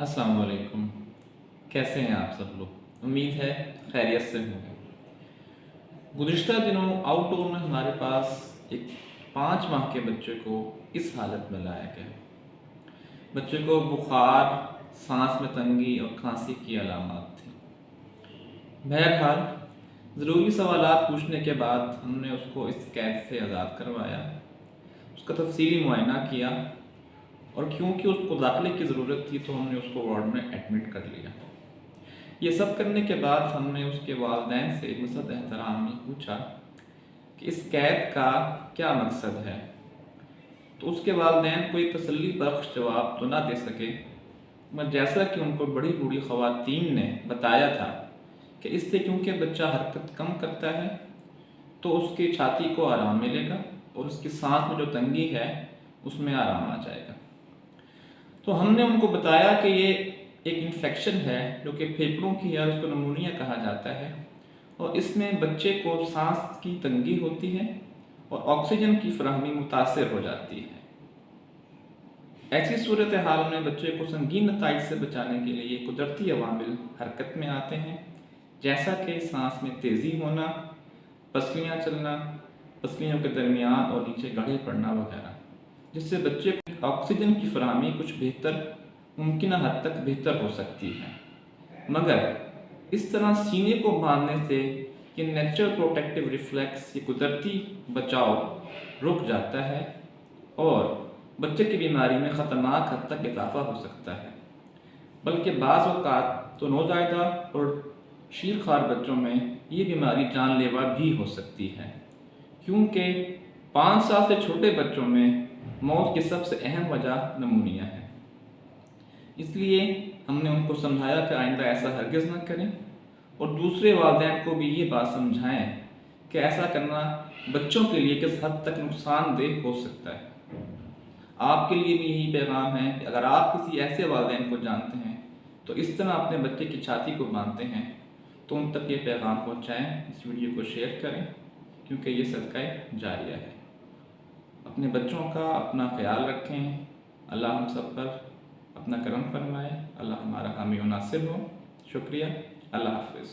अस्सलाम वालेकुम। कैसे हैं आप सब लोग? उम्मीद है खैरियत से होंगे। गुज़िश्ता दिनों आउटडोर में हमारे पास एक 5 माह के बच्चे को इस हालत में लाया गया। बच्चे को बुखार, सांस में तंगी और खांसी की अलामत थी। बहरहाल ज़रूरी सवालात पूछने के बाद हमने उसको इस कैद से आज़ाद करवाया, उसका तफसीली मुआयना किया और क्योंकि उसको दाखिले की ज़रूरत थी तो हमने उसको वार्ड में एडमिट कर लिया। ये सब करने के बाद हमने उसके वालिदैन से मसद एहतराम में पूछा कि इस कैद का क्या मकसद है। तो उसके वालिदैन कोई तसल्ली बख्श जवाब तो ना दे सके, मगर जैसा कि उनको बड़ी बूढ़ी ख़वातीन ने बताया था कि इससे क्योंकि बच्चा हरकत कम करता है तो उसकी छाती को आराम मिलेगा और उसकी सांस में जो तंगी है उसमें आराम आ जाएगा। तो हमने उनको बताया कि ये एक इन्फेक्शन है जो कि फेफड़ों की है, उसको नमूनिया कहा जाता है और इसमें बच्चे को सांस की तंगी होती है और ऑक्सीजन की फराहमी मुतासर हो जाती है। ऐसी सूरत हाल में बच्चे को संगीन नताइज से बचाने के लिए कुदरती अवामिल हरकत में आते हैं, जैसा कि सांस में तेज़ी होना, पसलियाँ चलना, पसलियों के दरमियान और नीचे गाढ़े पड़ना वगैरह, जिससे बच्चे को ऑक्सीजन की फराहमी कुछ बेहतर मुमकिन हद तक बेहतर हो सकती है। मगर इस तरह सीने को बांधने से ये नेचुरल प्रोटेक्टिव रिफ्लेक्स, ये कुदरती बचाव रुक जाता है और बच्चे की बीमारी में ख़तरनाक हद तक इजाफा हो सकता है। बल्कि बाज़ औक़ात तो नौज़ायदा और शीरखार बच्चों में ये बीमारी जानलेवा भी हो सकती है, क्योंकि 5 साल से छोटे बच्चों में मौत की सबसे अहम वजह नमूनिया है। इसलिए हमने उनको समझाया कि आइंदा ऐसा हरगिज़ ना करें और दूसरे वालिदैन को भी ये बात समझाएं कि ऐसा करना बच्चों के लिए किस हद तक नुकसानदेह हो सकता है। आपके लिए भी यही पैगाम है कि अगर आप किसी ऐसे वालिदैन को जानते हैं तो इस तरह अपने बच्चे की छाती को बांधते हैं तो उन तक ये पैगाम पहुँचाएँ, इस वीडियो को शेयर करें, क्योंकि ये सदका जारिया है। अपने बच्चों का अपना ख्याल रखें। अल्लाह हम सब पर अपना करम फरमाए। अल्लाह हमारा हामी व नासिर हो। शुक्रिया। अल्लाह हाफ़िज़।